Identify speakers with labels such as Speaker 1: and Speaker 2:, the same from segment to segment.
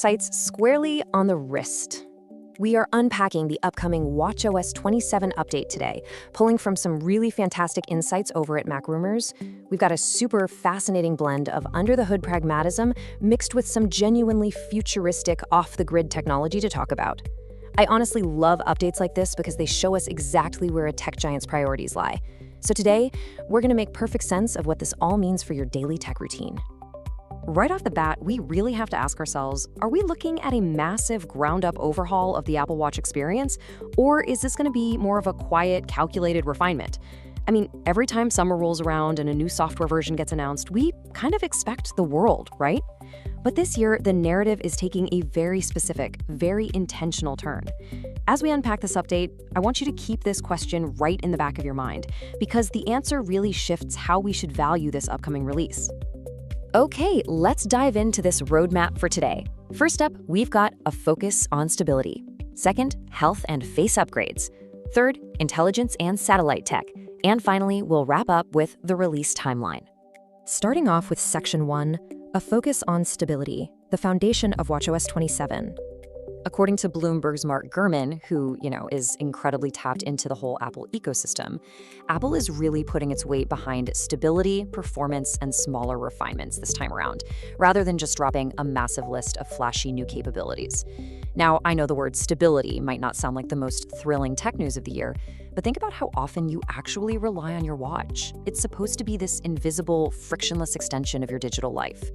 Speaker 1: sights squarely on the wrist. We are unpacking the upcoming watchOS 27 update today, pulling from some really fantastic insights over at MacRumors. We've got a super fascinating blend of under-the-hood pragmatism mixed with some genuinely futuristic, off-the-grid technology to talk about. I honestly love updates like this because they show us exactly where a tech giant's priorities lie. So today, we're going to make perfect sense of what this all means for your daily tech routine. Right off the bat, we really have to ask ourselves, are we looking at a massive ground-up overhaul of the Apple Watch experience, or is this going to be more of a quiet, calculated refinement? I mean, every time summer rolls around and a new software version gets announced, we kind of expect the world, right? But this year, the narrative is taking a very specific, very intentional turn. As we unpack this update, I want you to keep this question right in the back of your mind, because the answer really shifts how we should value this upcoming release. Okay, let's dive into this roadmap for today. First up, we've got a focus on stability. Second, health and face upgrades. Third, intelligence and satellite tech. And finally, we'll wrap up with the release timeline. Starting off with Section 1, a focus on stability, the foundation of watchOS 27. According to Bloomberg's Mark Gurman, who, is incredibly tapped into the whole Apple ecosystem, Apple is really putting its weight behind stability, performance, and smaller refinements this time around, rather than just dropping a massive list of flashy new capabilities. Now, I know the word stability might not sound like the most thrilling tech news of the year, but think about how often you actually rely on your watch. It's supposed to be this invisible, frictionless extension of your digital life.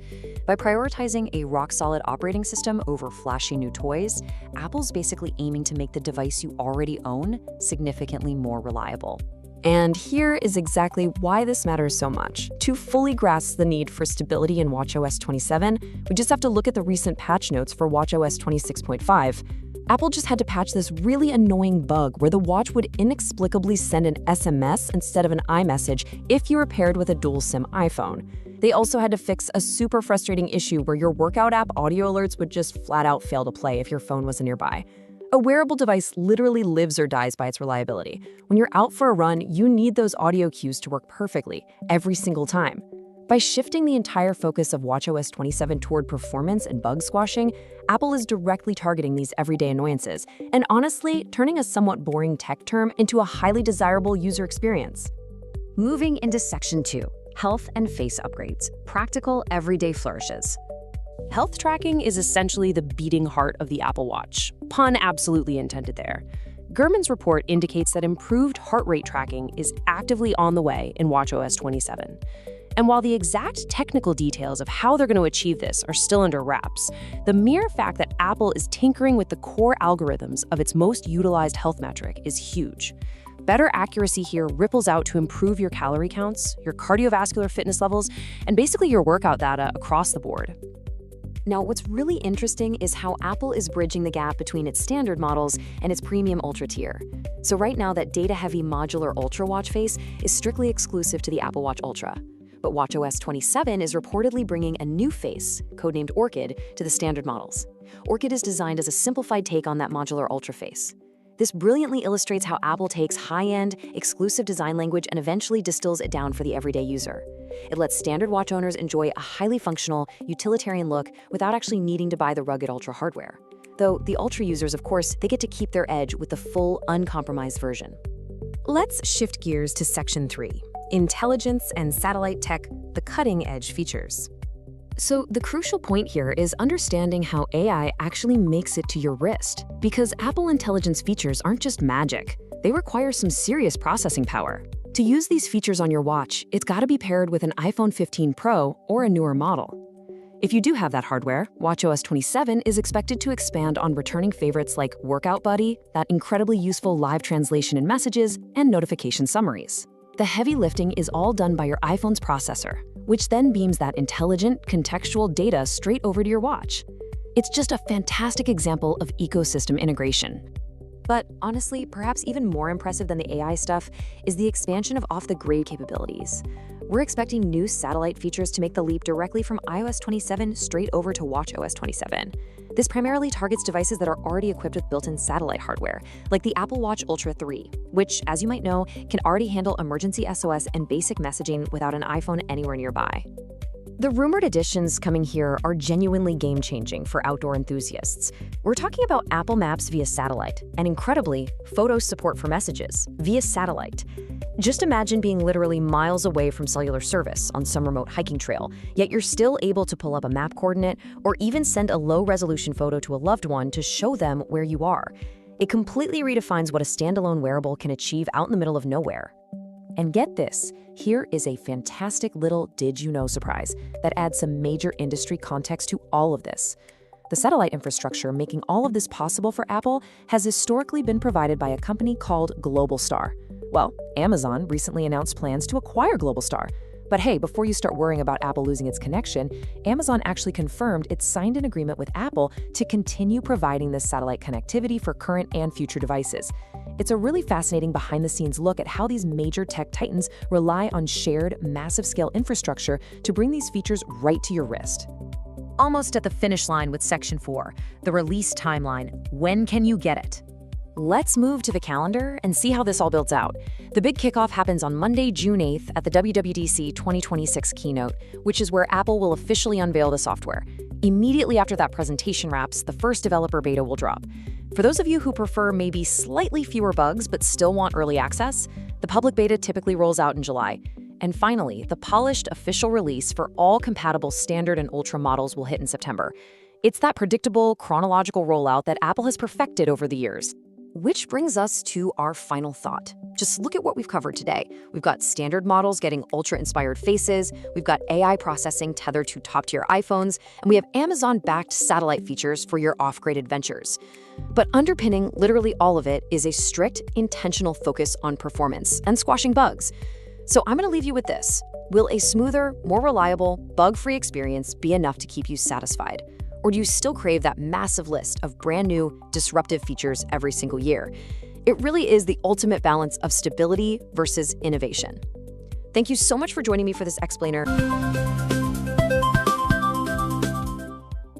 Speaker 1: By prioritizing a rock-solid operating system over flashy new toys, Apple's basically aiming to make the device you already own significantly more reliable. And here is exactly why this matters so much. To fully grasp the need for stability in watchOS 27, we just have to look at the recent patch notes for watchOS 26.5. Apple just had to patch this really annoying bug where the watch would inexplicably send an SMS instead of an iMessage if you were paired with a dual-SIM iPhone. They also had to fix a super frustrating issue where your workout app audio alerts would just flat out fail to play if your phone wasn't nearby. A wearable device literally lives or dies by its reliability. When you're out for a run, you need those audio cues to work perfectly, every single time. By shifting the entire focus of watchOS 27 toward performance and bug squashing, Apple is directly targeting these everyday annoyances, and honestly, turning a somewhat boring tech term into a highly desirable user experience. Moving into Section 2, health and face upgrades, practical everyday flourishes. Health tracking is essentially the beating heart of the Apple Watch. Pun absolutely intended there. Gurman's report indicates that improved heart rate tracking is actively on the way in watchOS 27. And while the exact technical details of how they're going to achieve this are still under wraps, the mere fact that Apple is tinkering with the core algorithms of its most utilized health metric is huge. Better accuracy here ripples out to improve your calorie counts, your cardiovascular fitness levels, and basically your workout data across the board. Now, what's really interesting is how Apple is bridging the gap between its standard models and its premium Ultra tier. So right now, that data-heavy Modular Ultra watch face is strictly exclusive to the Apple Watch Ultra. But watchOS 27 is reportedly bringing a new face, codenamed Orchid, to the standard models. Orchid is designed as a simplified take on that Modular Ultra face. This brilliantly illustrates how Apple takes high-end, exclusive design language and eventually distills it down for the everyday user. It lets standard watch owners enjoy a highly functional, utilitarian look without actually needing to buy the rugged Ultra hardware. Though the Ultra users, of course, they get to keep their edge with the full, uncompromised version. Let's shift gears to Section 3. Intelligence and satellite tech, the cutting-edge features. So the crucial point here is understanding how AI actually makes it to your wrist, because Apple Intelligence features aren't just magic. They require some serious processing power. To use these features on your watch, it's got to be paired with an iPhone 15 Pro or a newer model. If you do have that hardware, watchOS 27 is expected to expand on returning favorites like Workout Buddy, that incredibly useful live translation in messages, and notification summaries. The heavy lifting is all done by your iPhone's processor, which then beams that intelligent, contextual data straight over to your watch. It's just a fantastic example of ecosystem integration. But honestly, perhaps even more impressive than the AI stuff is the expansion of off-the-grid capabilities. We're expecting new satellite features to make the leap directly from iOS 27 straight over to watchOS 27. This primarily targets devices that are already equipped with built-in satellite hardware, like the Apple Watch Ultra 3, which, as you might know, can already handle emergency SOS and basic messaging without an iPhone anywhere nearby. The rumored additions coming here are genuinely game-changing for outdoor enthusiasts. We're talking about Apple Maps via satellite, and incredibly, photo support for messages via satellite. Just imagine being literally miles away from cellular service on some remote hiking trail, yet you're still able to pull up a map coordinate or even send a low-resolution photo to a loved one to show them where you are. It completely redefines what a standalone wearable can achieve out in the middle of nowhere. And get this, here is a fantastic little did you know surprise that adds some major industry context to all of this. The satellite infrastructure making all of this possible for Apple has historically been provided by a company called Globalstar. Well, Amazon recently announced plans to acquire Globalstar. But hey, before you start worrying about Apple losing its connection, Amazon actually confirmed it signed an agreement with Apple to continue providing this satellite connectivity for current and future devices. It's a really fascinating behind-the-scenes look at how these major tech titans rely on shared, massive-scale infrastructure to bring these features right to your wrist. Almost at the finish line with Section 4, the release timeline. When can you get it? Let's move to the calendar and see how this all builds out. The big kickoff happens on Monday, June 8th at the WWDC 2026 Keynote, which is where Apple will officially unveil the software. Immediately after that presentation wraps, the first developer beta will drop. For those of you who prefer maybe slightly fewer bugs but still want early access, the public beta typically rolls out in July. And finally, the polished official release for all compatible Standard and Ultra models will hit in September. It's that predictable, chronological rollout that Apple has perfected over the years. Which brings us to our final thought. Just look at what we've covered today. We've got standard models getting Ultra-inspired faces, we've got AI processing tethered to top-tier iPhones, and we have Amazon-backed satellite features for your off-grid adventures. But underpinning literally all of it is a strict, intentional focus on performance and squashing bugs. So I'm going to leave you with this. Will a smoother, more reliable, bug-free experience be enough to keep you satisfied? Or do you still crave that massive list of brand new, disruptive features every single year? It really is the ultimate balance of stability versus innovation. Thank you so much for joining me for this explainer.